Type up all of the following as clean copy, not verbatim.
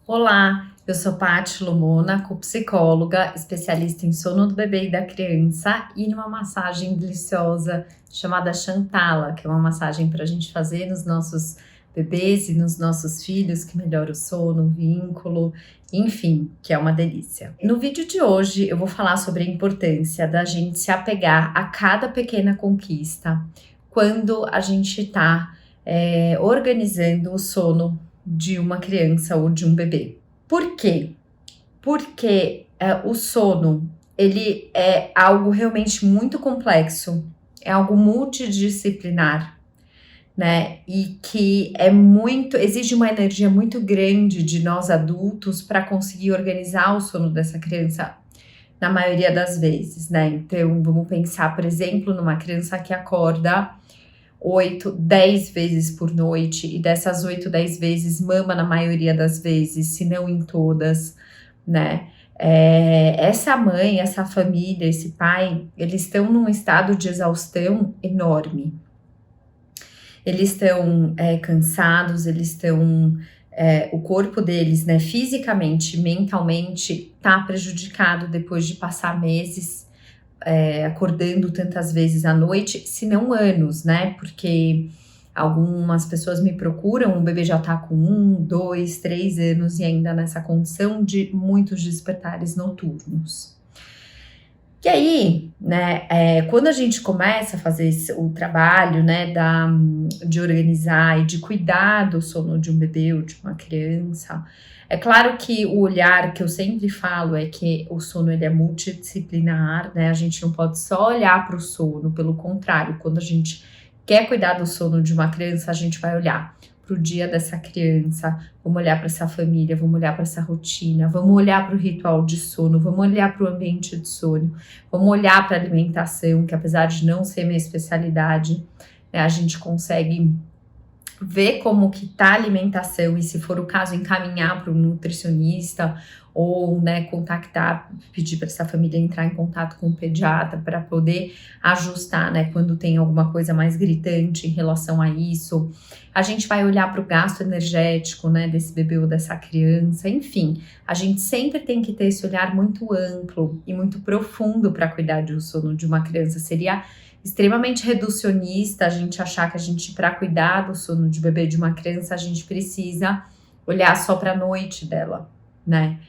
Olá, eu sou Paty Lumona, psicóloga, especialista em sono do bebê e da criança e numa massagem deliciosa chamada Chantala, que é uma massagem para a gente fazer nos nossos bebês e nos nossos filhos, que melhora o sono, o vínculo, enfim, que é uma delícia. No vídeo de hoje eu vou falar sobre a importância da gente se apegar a cada pequena conquista quando a gente está organizando o sono de uma criança ou de um bebê. Por quê? Porque o sono, ele é algo realmente muito complexo, é algo multidisciplinar, né? E que exige uma energia muito grande de nós adultos para conseguir organizar o sono dessa criança na maioria das vezes, né? Então, vamos pensar, por exemplo, numa criança que acorda 8, 10 vezes por noite, e dessas 8, 10 vezes mama na maioria das vezes, se não em todas, né? Essa mãe, essa família, esse pai, eles estão num estado de exaustão enorme. Eles estão cansados, eles estão... o corpo deles, né, fisicamente, mentalmente, tá prejudicado depois de passar meses acordando tantas vezes à noite, se não anos, né? Porque algumas pessoas me procuram, o bebê já tá com 1, 2, 3 anos e ainda nessa condição de muitos despertares noturnos. E aí, né, quando a gente começa a fazer o trabalho, né, de organizar e de cuidar do sono de um bebê ou de uma criança, é claro que o olhar que eu sempre falo é que o sono ele é multidisciplinar, né, a gente não pode só olhar para o sono, pelo contrário, quando a gente quer cuidar do sono de uma criança, a gente vai olhar para o dia dessa criança, vamos olhar para essa família, vamos olhar para essa rotina, vamos olhar para o ritual de sono, vamos olhar para o ambiente de sono, vamos olhar para a alimentação, que apesar de não ser minha especialidade, né, a gente consegue ver como que tá a alimentação e, se for o caso, encaminhar para um nutricionista ou, né, contactar, pedir para essa família entrar em contato com o pediatra para poder ajustar, né, quando tem alguma coisa mais gritante em relação a isso. A gente vai olhar para o gasto energético, né, desse bebê ou dessa criança, enfim, a gente sempre tem que ter esse olhar muito amplo e muito profundo para cuidar do sono de uma criança. Seria extremamente reducionista a gente achar que a gente, para cuidar do sono de bebê de uma criança, a gente precisa olhar só para a noite dela, né?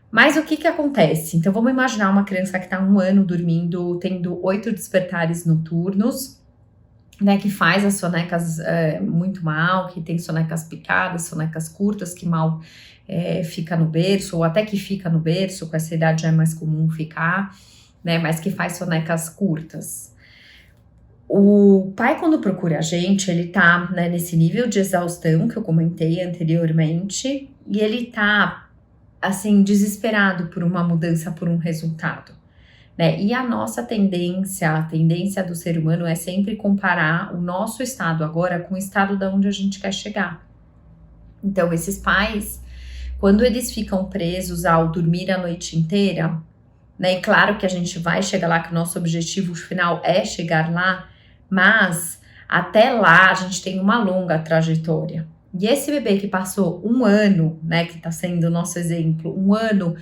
Mas o que acontece? Então, vamos imaginar uma criança que está 1 ano dormindo, tendo 8 despertares noturnos, né, que faz as sonecas muito mal, que tem sonecas picadas, sonecas curtas, que mal fica no berço, ou até que fica no berço, com essa idade já é mais comum ficar, né, mas que faz sonecas curtas. O pai, quando procura a gente, ele tá, né, nesse nível de exaustão que eu comentei anteriormente, e ele tá, assim, desesperado por uma mudança, por um resultado, né? E a nossa a tendência do ser humano é sempre comparar o nosso estado agora com o estado da onde a gente quer chegar. Então, esses pais, quando eles ficam presos ao dormir a noite inteira, né? E claro que a gente vai chegar lá, que o nosso objetivo final é chegar lá, mas até lá a gente tem uma longa trajetória. E esse bebê que passou 1 ano, né, que tá sendo o nosso exemplo, 1 ano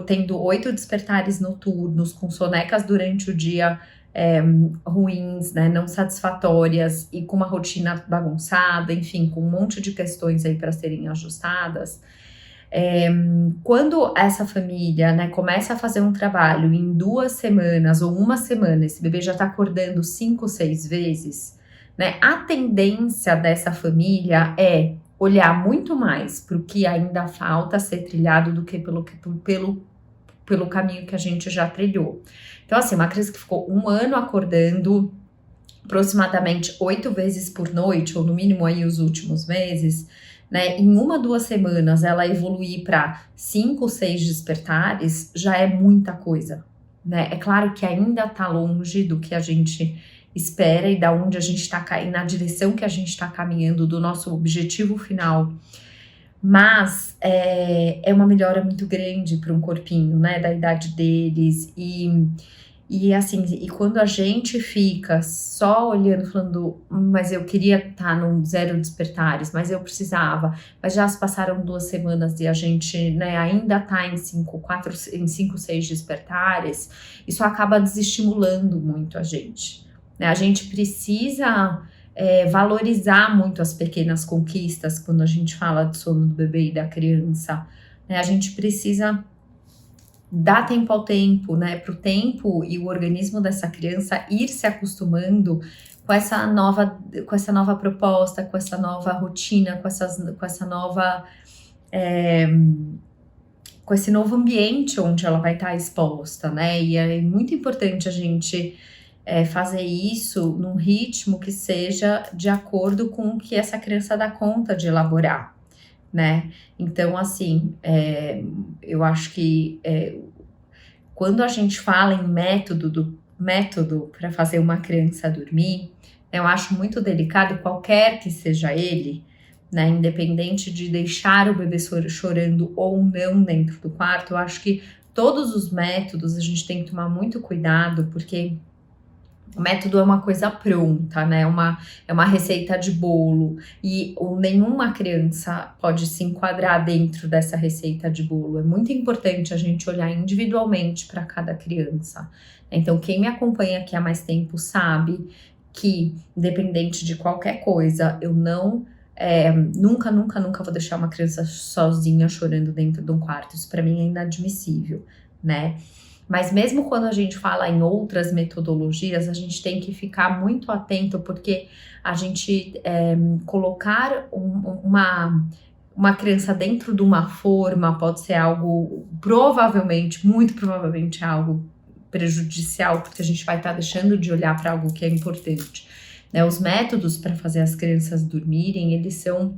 tendo 8 despertares noturnos, com sonecas durante o dia ruins, né, não satisfatórias, e com uma rotina bagunçada, enfim, com um monte de questões aí para serem ajustadas. Quando essa família, né, começa a fazer um trabalho em 2 semanas ou 1 semana, esse bebê já tá acordando 5, 6 vezes, né, a tendência dessa família é olhar muito mais para o que ainda falta ser trilhado do que pelo caminho que a gente já trilhou. Então, assim, uma criança que ficou 1 ano acordando aproximadamente 8 vezes por noite, ou no mínimo aí os últimos meses, né, em 1, 2 semanas ela evoluir para 5, 6 despertares, já é muita coisa, né? É claro que ainda tá longe do que a gente espera e da onde a gente tá caindo, na direção que a gente tá caminhando do nosso objetivo final, mas é uma melhora muito grande para um corpinho, né, da idade deles, e E assim, e quando a gente fica só olhando, falando, mas eu queria estar num 0 despertares, mas eu precisava, mas já se passaram 2 semanas e a gente, né, ainda tá em 5, 6 despertares, isso acaba desestimulando muito a gente, né? A gente precisa valorizar muito as pequenas conquistas quando a gente fala de sono do bebê e da criança, né? A gente precisa dar tempo ao tempo, né? Para o tempo e o organismo dessa criança ir se acostumando com essa nova proposta, com essa nova rotina, com essa nova, com esse novo ambiente onde ela vai estar exposta, né? E é muito importante a gente fazer isso num ritmo que seja de acordo com o que essa criança dá conta de elaborar, né? Então, assim, eu acho que quando a gente fala em método para fazer uma criança dormir, eu acho muito delicado, qualquer que seja ele, né? Independente de deixar o bebê chorando ou não dentro do quarto, eu acho que todos os métodos a gente tem que tomar muito cuidado, porque o método é uma coisa pronta, né? É uma receita de bolo. E nenhuma criança pode se enquadrar dentro dessa receita de bolo. É muito importante a gente olhar individualmente para cada criança. Então, quem me acompanha aqui há mais tempo sabe que, independente de qualquer coisa, eu não nunca vou deixar uma criança sozinha chorando dentro de um quarto. Isso para mim é inadmissível, né? Mas mesmo quando a gente fala em outras metodologias, a gente tem que ficar muito atento, porque a gente colocar uma criança dentro de uma forma pode ser algo, muito provavelmente algo prejudicial, porque a gente vai estar deixando de olhar para algo que é importante, né? Os métodos para fazer as crianças dormirem, eles são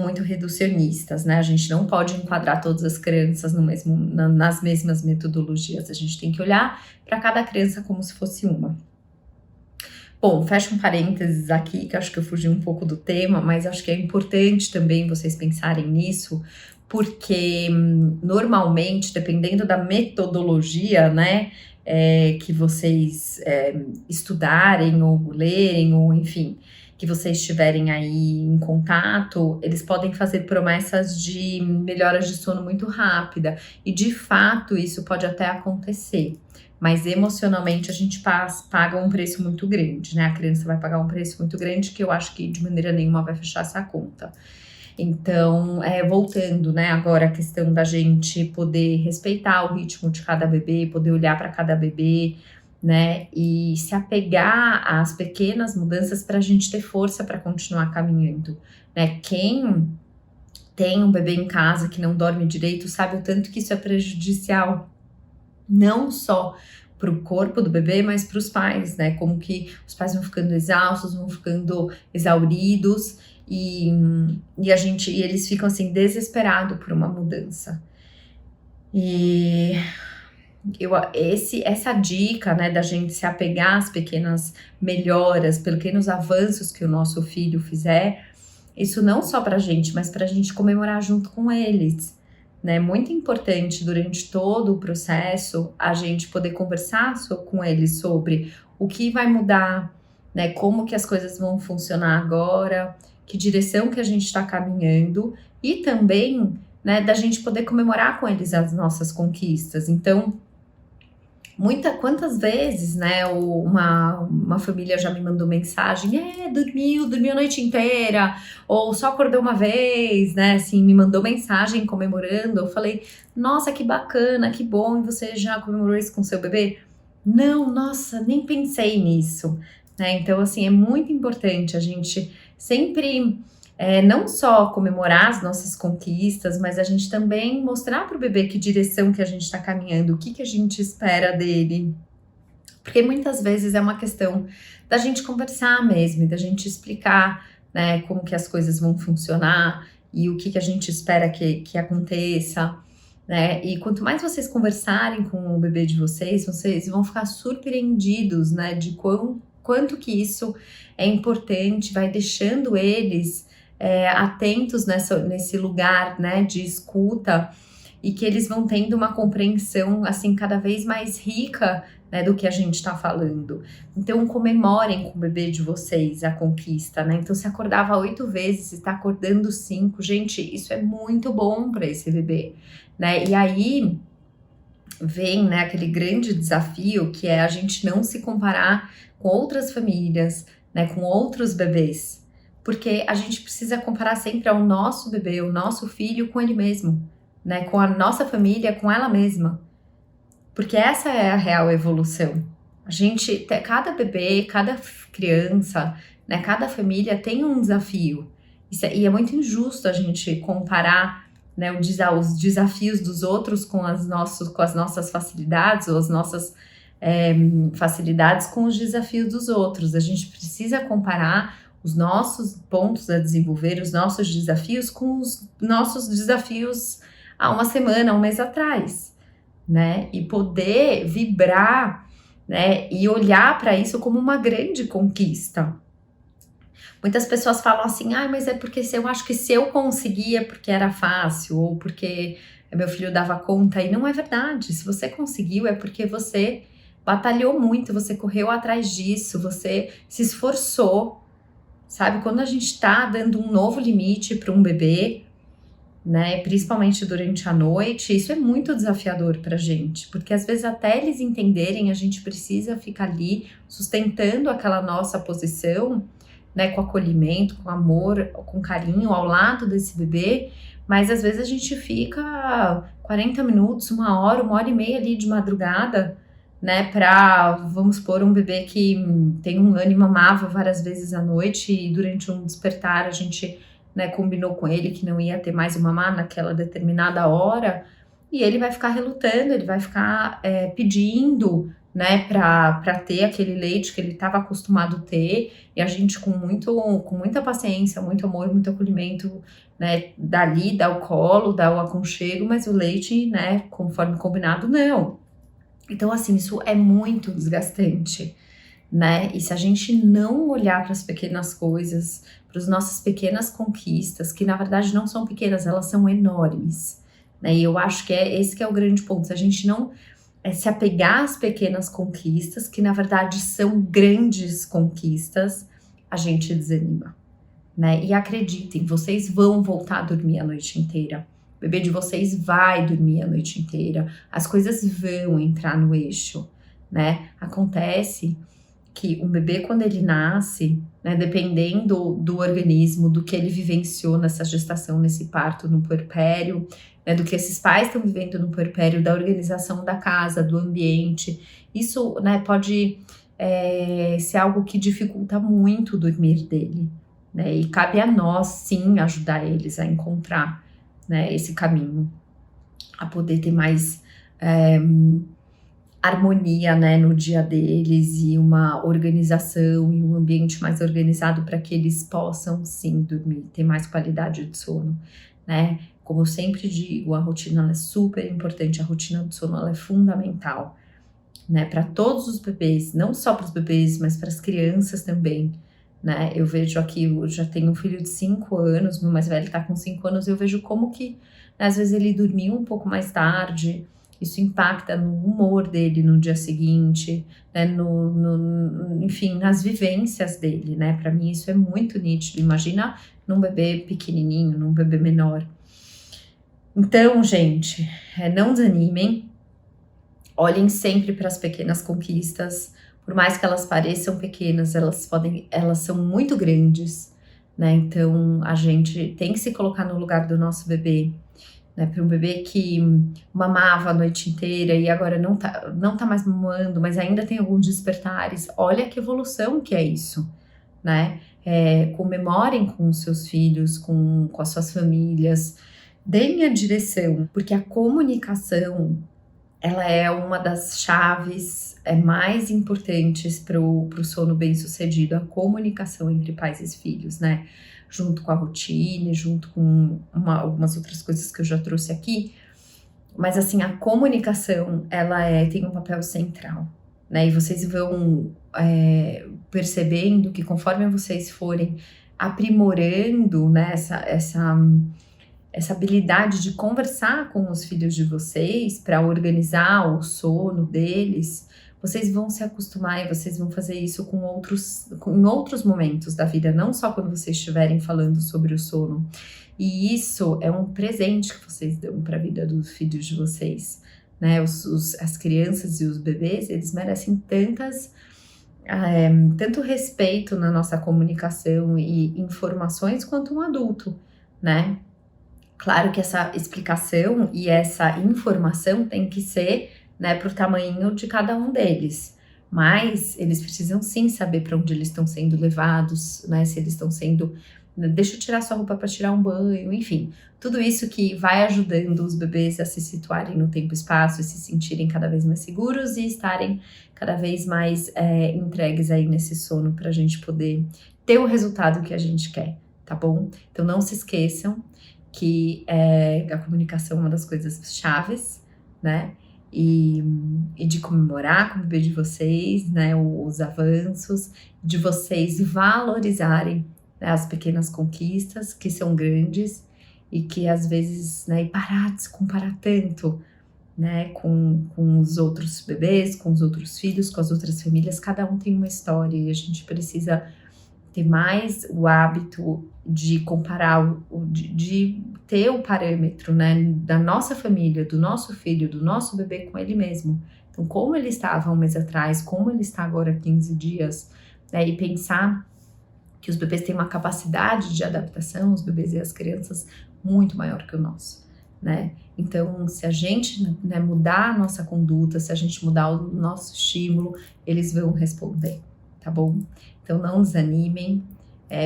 muito reducionistas, né? A gente não pode enquadrar todas as crianças nas mesmas metodologias. A gente tem que olhar para cada criança como se fosse uma. Bom, fecha um parênteses aqui, que acho que eu fugi um pouco do tema, mas acho que é importante também vocês pensarem nisso, porque normalmente, dependendo da metodologia, né, que vocês estudarem ou lerem, ou enfim, que vocês estiverem aí em contato, eles podem fazer promessas de melhoras de sono muito rápida. E de fato isso pode até acontecer. Mas emocionalmente a gente paga um preço muito grande, né? A criança vai pagar um preço muito grande que eu acho que de maneira nenhuma vai fechar essa conta. Então, voltando, né, agora a questão da gente poder respeitar o ritmo de cada bebê, poder olhar para cada bebê, né, e se apegar às pequenas mudanças para a gente ter força para continuar caminhando, né? Quem tem um bebê em casa que não dorme direito sabe o tanto que isso é prejudicial, não só para o corpo do bebê, mas para os pais, né? Como que os pais vão ficando exaustos, vão ficando exauridos e eles ficam assim desesperados por uma mudança. E essa dica, né, da gente se apegar às pequenas melhoras, pequenos avanços que o nosso filho fizer, isso não só pra gente, mas pra gente comemorar junto com eles, né? Muito importante durante todo o processo a gente poder conversar com eles sobre o que vai mudar, né? Como que as coisas vão funcionar agora, que direção que a gente está caminhando e também, né, da gente poder comemorar com eles as nossas conquistas. Então, quantas vezes, né, uma família já me mandou mensagem, dormiu a noite inteira, ou só acordou uma vez, né, assim, me mandou mensagem comemorando, eu falei, nossa, que bacana, que bom, e você já comemorou isso com seu bebê? Não, nossa, nem pensei nisso, né, então, assim, é muito importante a gente sempre não só comemorar as nossas conquistas, mas a gente também mostrar para o bebê que direção que a gente está caminhando, o que a gente espera dele. Porque muitas vezes é uma questão da gente conversar mesmo, da gente explicar, né, como que as coisas vão funcionar e o que a gente espera que aconteça, né? E quanto mais vocês conversarem com o bebê de vocês vão ficar surpreendidos, né, de quanto que isso é importante, vai deixando eles atentos nesse lugar, né, de escuta e que eles vão tendo uma compreensão, assim, cada vez mais rica, né, do que a gente está falando. Então, comemorem com o bebê de vocês a conquista, né? Então, se acordava 8 vezes e está acordando 5, gente, isso é muito bom para esse bebê, né? E aí vem, né, aquele grande desafio que é a gente não se comparar com outras famílias, né, com outros bebês, porque a gente precisa comparar sempre ao nosso bebê, o nosso filho com ele mesmo, né, com a nossa família, com ela mesma, porque essa é a real evolução. A gente, cada bebê, cada criança, né, cada família tem um desafio, e é muito injusto a gente comparar, né, os desafios dos outros com as nossas facilidades, ou as nossas facilidades com os desafios dos outros. A gente precisa comparar os nossos pontos a desenvolver, os nossos desafios com os nossos desafios há uma semana, um mês atrás, né? E poder vibrar, né, e olhar para isso como uma grande conquista. Muitas pessoas falam assim, mas é porque eu acho que se eu conseguia porque era fácil, ou porque meu filho dava conta, e não é verdade. Se você conseguiu, é porque você batalhou muito, você correu atrás disso, você se esforçou, sabe? Quando a gente tá dando um novo limite para um bebê, né, principalmente durante a noite, isso é muito desafiador pra gente, porque às vezes até eles entenderem, a gente precisa ficar ali sustentando aquela nossa posição, né, com acolhimento, com amor, com carinho ao lado desse bebê, mas às vezes a gente fica 40 minutos, 1 hora e meia ali de madrugada, né, vamos supor, um bebê que tem um ano e mamava várias vezes à noite e durante um despertar a gente, né, combinou com ele que não ia ter mais o mamar naquela determinada hora, e ele vai ficar relutando, ele vai ficar pedindo, né, para ter aquele leite que ele estava acostumado a ter, e a gente com muita paciência, muito amor, muito acolhimento, né, dali, dá o colo, dá o aconchego, mas o leite, né, conforme combinado, não. Então, assim, isso é muito desgastante, né, e se a gente não olhar para as pequenas coisas, para as nossas pequenas conquistas, que na verdade não são pequenas, elas são enormes, né, e eu acho que esse que é o grande ponto, se a gente não se apegar às pequenas conquistas, que na verdade são grandes conquistas, a gente desanima, né? E acreditem, vocês vão voltar a dormir a noite inteira. O bebê de vocês vai dormir a noite inteira. As coisas vão entrar no eixo, né? Acontece que um bebê, quando ele nasce, né, dependendo do organismo, do que ele vivenciou nessa gestação, nesse parto, no puerpério, né, do que esses pais estão vivendo no puerpério, da organização da casa, do ambiente, isso, né, pode ser algo que dificulta muito o dormir dele, né, e cabe a nós, sim, ajudar eles a encontrar, né, esse caminho, a poder ter mais harmonia, né, no dia deles, e uma organização e um ambiente mais organizado para que eles possam sim dormir, ter mais qualidade de sono, né? Como eu sempre digo, a rotina ela é super importante, a rotina do sono ela é fundamental, né, para todos os bebês, não só para os bebês, mas para as crianças também, né? Eu vejo aqui, eu já tenho um filho de 5 anos, meu mais velho tá com 5 anos, eu vejo como que, né, às vezes ele dormiu um pouco mais tarde. Isso impacta no humor dele no dia seguinte, né, enfim, nas vivências dele, né? Para mim isso é muito nítido. Imagina num bebê pequenininho, num bebê menor. Então, gente, não desanimem. Olhem sempre para as pequenas conquistas. Por mais que elas pareçam pequenas, elas são muito grandes, né? Então, a gente tem que se colocar no lugar do nosso bebê. Né, para um bebê que mamava a noite inteira e agora não tá mais mamando, mas ainda tem alguns despertares. Olha que evolução que é isso, né? Comemorem com os seus filhos, com as suas famílias, deem a direção, porque a comunicação ela é uma das chaves mais importantes para o sono bem-sucedido, a comunicação entre pais e filhos, né? Junto com a rotina, junto com algumas outras coisas que eu já trouxe aqui, mas assim, a comunicação, ela tem um papel central, né, e vocês vão percebendo que conforme vocês forem aprimorando, né, essa habilidade de conversar com os filhos de vocês para organizar o sono deles, vocês vão se acostumar e vocês vão fazer isso em outros momentos da vida, não só quando vocês estiverem falando sobre o sono. E isso é um presente que vocês dão para a vida dos filhos de vocês, né? As crianças e os bebês, eles merecem tanto respeito na nossa comunicação e informações quanto um adulto, né? Claro que essa explicação e essa informação tem que ser, né, pro tamanho de cada um deles. Mas eles precisam sim saber para onde eles estão sendo levados, né? Se eles estão sendo, deixa eu tirar sua roupa para tirar um banho, enfim. Tudo isso que vai ajudando os bebês a se situarem no tempo e espaço e se sentirem cada vez mais seguros e estarem cada vez mais entregues aí nesse sono para a gente poder ter o resultado que a gente quer, tá bom? Então não se esqueçam que a comunicação é uma das coisas chaves, né? E de comemorar com o bebê de vocês, né? Os avanços, de vocês valorizarem, né, as pequenas conquistas que são grandes e que às vezes, né, e parar de se comparar tanto, né, com os outros bebês, com os outros filhos, com as outras famílias. Cada um tem uma história e a gente precisa ter mais o hábito de comparar, de ter o parâmetro, né, da nossa família, do nosso filho, do nosso bebê com ele mesmo. Então, como ele estava um mês atrás, como ele está agora há 15 dias, né, e pensar que os bebês têm uma capacidade de adaptação, os bebês e as crianças, muito maior que o nosso, né? Então, se a gente, né, mudar a nossa conduta, se a gente mudar o nosso estímulo, eles vão responder, tá bom? Então não desanimem,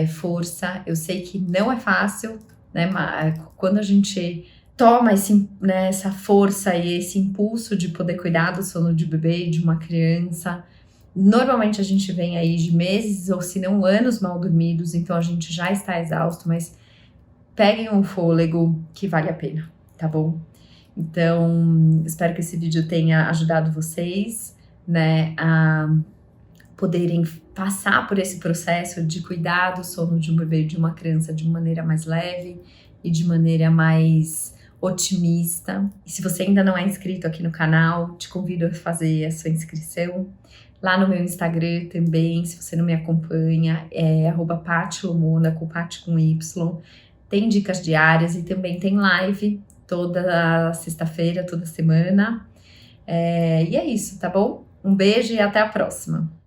força. Eu sei que não é fácil, né? Mas quando a gente toma essa força e esse impulso de poder cuidar do sono de bebê e de uma criança, normalmente a gente vem aí de meses ou se não anos mal dormidos, então a gente já está exausto, mas peguem um fôlego que vale a pena, tá bom? Então, espero que esse vídeo tenha ajudado vocês, né, a poderem passar por esse processo de cuidar do sono de um bebê e de uma criança de maneira mais leve e de maneira mais otimista. E se você ainda não é inscrito aqui no canal, te convido a fazer a sua inscrição. Lá no meu Instagram também, se você não me acompanha, é @patilomona, com Pati com Y. Tem dicas diárias e também tem live toda sexta-feira, toda semana. E é isso, tá bom? Um beijo e até a próxima!